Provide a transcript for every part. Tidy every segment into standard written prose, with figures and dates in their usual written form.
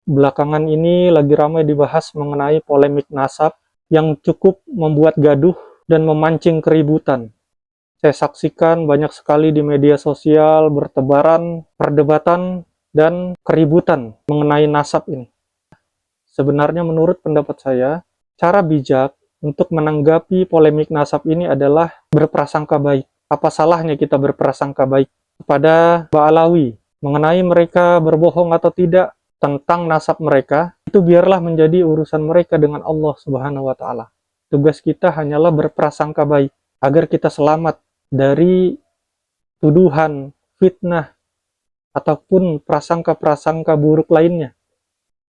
Belakangan ini lagi ramai dibahas mengenai polemik nasab yang cukup membuat gaduh dan memancing keributan. Saya saksikan banyak sekali di media sosial bertebaran perdebatan dan keributan mengenai nasab ini. Sebenarnya menurut pendapat saya, cara bijak untuk menanggapi polemik nasab ini adalah berprasangka baik. Apa salahnya kita berprasangka baik kepada Ba'alawi mengenai mereka berbohong atau tidak tentang nasab mereka? Itu biarlah menjadi urusan mereka dengan Allah Subhanahu wa taala. Tugas kita hanyalah berprasangka baik agar kita selamat dari tuduhan, fitnah, ataupun prasangka-prasangka buruk lainnya.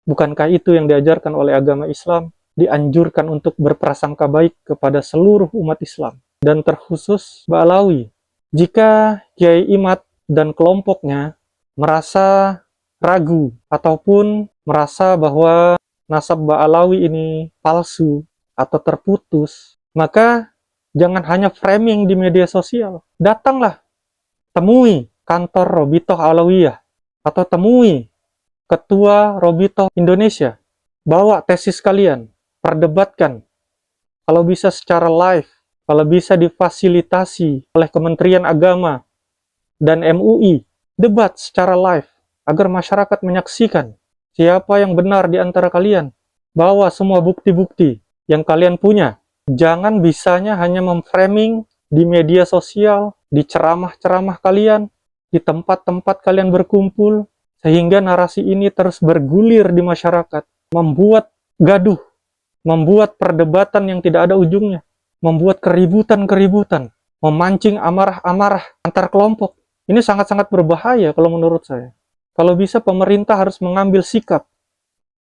Bukankah itu yang diajarkan oleh agama Islam? Dianjurkan untuk berprasangka baik kepada seluruh umat Islam, dan terkhusus Ba'alawi. Jika Kiai Imad dan kelompoknya merasa ragu ataupun merasa bahwa nasab Ba'alawi ini palsu atau terputus, maka jangan hanya framing di media sosial. Datanglah, temui kantor Robitoh Alawiyah atau temui Ketua Robitoh Indonesia. Bawa tesis kalian, perdebatkan. Kalau bisa secara live, kalau bisa difasilitasi oleh Kementerian Agama dan MUI, debat secara live agar masyarakat menyaksikan siapa yang benar di antara kalian. Bawa semua bukti-bukti yang kalian punya. Jangan bisanya hanya memframing di media sosial, di ceramah-ceramah kalian, di tempat-tempat kalian berkumpul, sehingga narasi ini terus bergulir di masyarakat, membuat gaduh, membuat perdebatan yang tidak ada ujungnya, membuat keributan-keributan, memancing amarah-amarah antar kelompok. Ini sangat-sangat berbahaya kalau menurut saya. Kalau bisa pemerintah harus mengambil sikap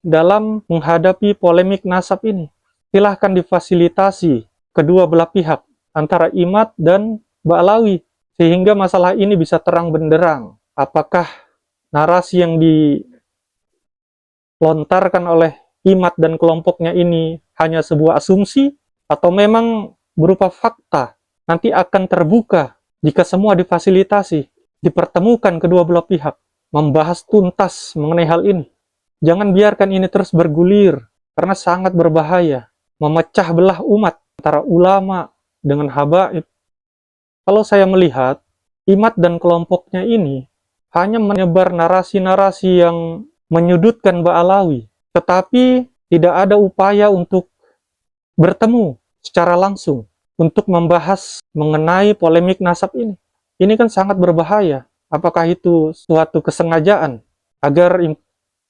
dalam menghadapi polemik nasab ini. Silahkan difasilitasi kedua belah pihak, antara Imad dan Ba'alawi, sehingga masalah ini bisa terang benderang. Apakah narasi yang dilontarkan oleh Imad dan kelompoknya ini hanya sebuah asumsi atau memang berupa fakta? Nanti akan terbuka jika semua difasilitasi, dipertemukan kedua belah pihak, membahas tuntas mengenai hal ini. Jangan biarkan ini terus bergulir, karena sangat berbahaya, memecah belah umat antara ulama dengan habaib. Kalau saya melihat Imad dan kelompoknya ini hanya menyebar narasi-narasi yang menyudutkan Ba'alawi, tetapi tidak ada upaya untuk bertemu secara langsung untuk membahas mengenai polemik nasab ini. Ini kan sangat berbahaya. Apakah itu suatu kesengajaan agar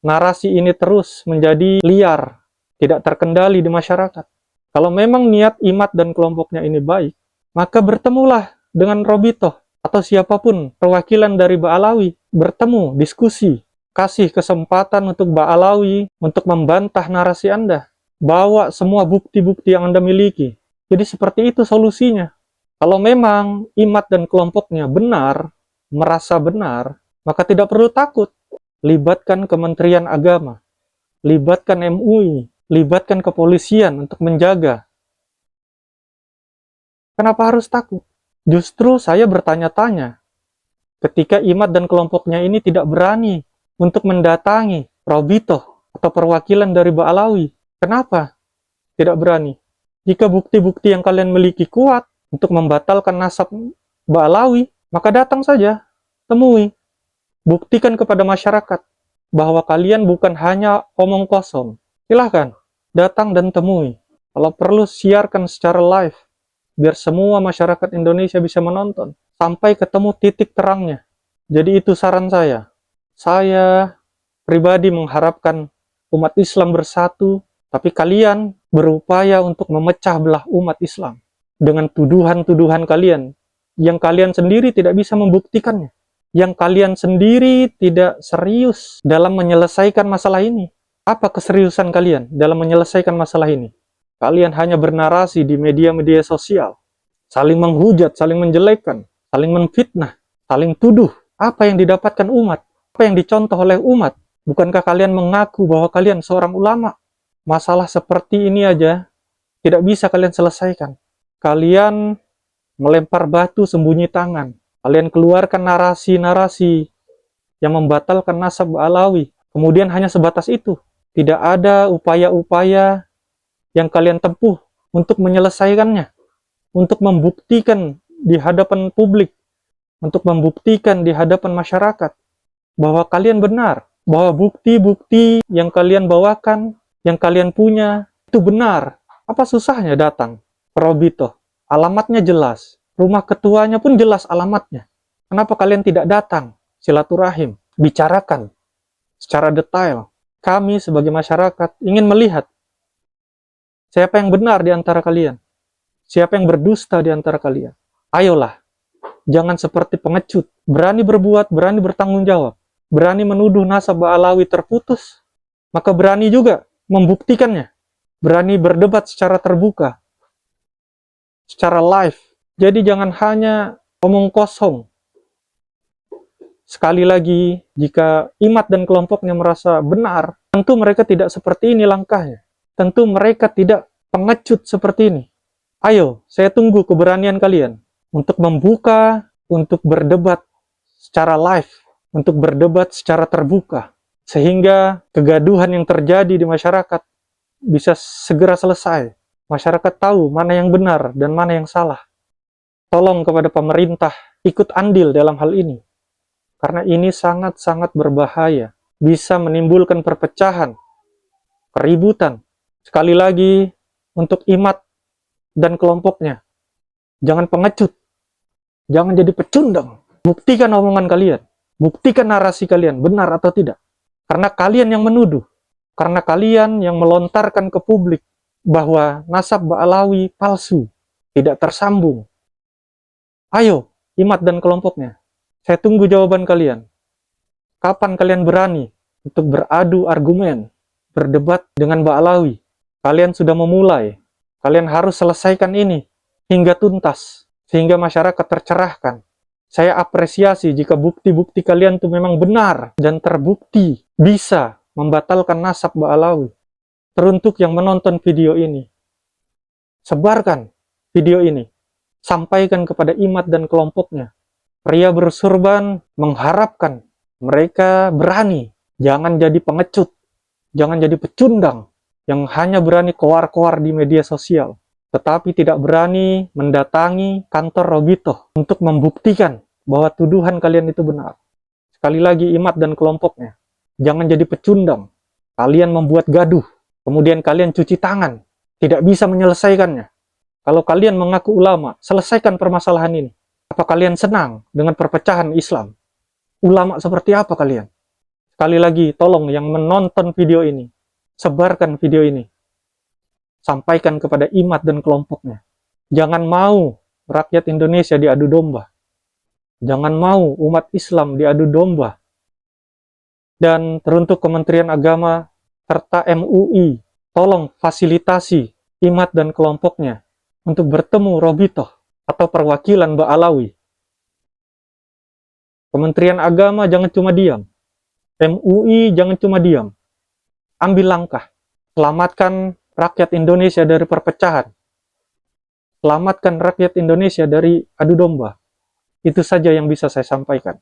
narasi ini terus menjadi liar, tidak terkendali di masyarakat? Kalau memang niat Imad dan kelompoknya ini baik, maka bertemulah dengan Robitoh atau siapapun perwakilan dari Ba'alawi, bertemu, diskusi, kasih kesempatan untuk Ba'alawi untuk membantah narasi Anda. Bawa semua bukti-bukti yang Anda miliki. Jadi seperti itu solusinya. Kalau memang Imad dan kelompoknya benar, merasa benar, maka tidak perlu takut. Libatkan Kementerian Agama, libatkan MUI, libatkan kepolisian untuk menjaga. Kenapa harus takut? Justru saya bertanya-tanya, ketika Imad dan kelompoknya ini tidak berani untuk mendatangi Robitoh atau perwakilan dari Ba'alawi. Kenapa tidak berani? Jika bukti-bukti yang kalian miliki kuat untuk membatalkan nasab Ba'alawi, maka datang saja, temui. Buktikan kepada masyarakat bahwa kalian bukan hanya omong kosong. Silahkan, datang dan temui. Kalau perlu, siarkan secara live, biar semua masyarakat Indonesia bisa menonton, sampai ketemu titik terangnya. Jadi itu saran saya. Saya pribadi mengharapkan umat Islam bersatu, tapi kalian berupaya untuk memecah belah umat Islam dengan tuduhan-tuduhan kalian, yang kalian sendiri tidak bisa membuktikannya, yang kalian sendiri tidak serius dalam menyelesaikan masalah ini. Apa keseriusan kalian dalam menyelesaikan masalah ini? Kalian hanya bernarasi di media-media sosial, saling menghujat, saling menjelekkan, saling menfitnah, saling tuduh. Apa yang didapatkan umat? Apa yang dicontoh oleh umat? Bukankah kalian mengaku bahwa kalian seorang ulama? Masalah seperti ini aja tidak bisa kalian selesaikan. Kalian melempar batu sembunyi tangan. Kalian keluarkan narasi-narasi yang membatalkan nasab Ba'alawi. Kemudian hanya sebatas itu. Tidak ada upaya-upaya yang kalian tempuh untuk menyelesaikannya, untuk membuktikan di hadapan publik, untuk membuktikan di hadapan masyarakat bahwa kalian benar, bahwa bukti-bukti yang kalian bawakan, yang kalian punya, itu benar. Apa susahnya datang ke Robito? Alamatnya jelas, rumah ketuanya pun jelas alamatnya. Kenapa kalian tidak datang? Silaturahim, bicarakan secara detail. Kami sebagai masyarakat ingin melihat siapa yang benar di antara kalian, siapa yang berdusta di antara kalian. Ayolah, jangan seperti pengecut, berani berbuat, berani bertanggung jawab, berani menuduh nasab Ba'alawi terputus, maka berani juga membuktikannya, berani berdebat secara terbuka, secara live. Jadi jangan hanya omong kosong. Sekali lagi, jika Imad dan kelompoknya merasa benar, tentu mereka tidak seperti ini langkahnya. Tentu mereka tidak pengecut seperti ini. Ayo, saya tunggu keberanian kalian untuk membuka, untuk berdebat secara live, untuk berdebat secara terbuka, sehingga kegaduhan yang terjadi di masyarakat bisa segera selesai. Masyarakat tahu mana yang benar dan mana yang salah. Tolong kepada pemerintah ikut andil dalam hal ini, karena ini sangat-sangat berbahaya, bisa menimbulkan perpecahan, keributan. Sekali lagi, untuk Imad dan kelompoknya, jangan pengecut, jangan jadi pecundang. Buktikan omongan kalian, buktikan narasi kalian, benar atau tidak. Karena kalian yang menuduh, karena kalian yang melontarkan ke publik bahwa nasab Ba'alawi palsu, tidak tersambung. Ayo, Imad dan kelompoknya, saya tunggu jawaban kalian. Kapan kalian berani untuk beradu argumen, berdebat dengan Ba'alawi? Kalian sudah memulai. Kalian harus selesaikan ini hingga tuntas, sehingga masyarakat tercerahkan. Saya apresiasi jika bukti-bukti kalian itu memang benar dan terbukti bisa membatalkan nasab Ba'alawi. Teruntuk yang menonton video ini, sebarkan video ini. Sampaikan kepada Imad dan kelompoknya. Pria bersurban mengharapkan mereka berani. Jangan jadi pengecut. Jangan jadi pecundang yang hanya berani koar-koar di media sosial, tetapi tidak berani mendatangi kantor Robito untuk membuktikan bahwa tuduhan kalian itu benar. Sekali lagi, Imad dan kelompoknya, jangan jadi pecundang. Kalian membuat gaduh, kemudian kalian cuci tangan, tidak bisa menyelesaikannya. Kalau kalian mengaku ulama, selesaikan permasalahan ini. Apa kalian senang dengan perpecahan Islam? Ulama seperti apa kalian? Sekali lagi, tolong yang menonton video ini, sebarkan video ini. Sampaikan kepada Imad dan kelompoknya. Jangan mau rakyat Indonesia diadu domba. Jangan mau umat Islam diadu domba. Dan teruntuk Kementerian Agama serta MUI, tolong fasilitasi Imad dan kelompoknya untuk bertemu Robitoh atau perwakilan Ba'alawi. Kementerian Agama jangan cuma diam. MUI jangan cuma diam. Ambil langkah. Selamatkan rakyat Indonesia dari perpecahan. Selamatkan rakyat Indonesia dari adu domba. Itu saja yang bisa saya sampaikan.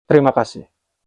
Terima kasih.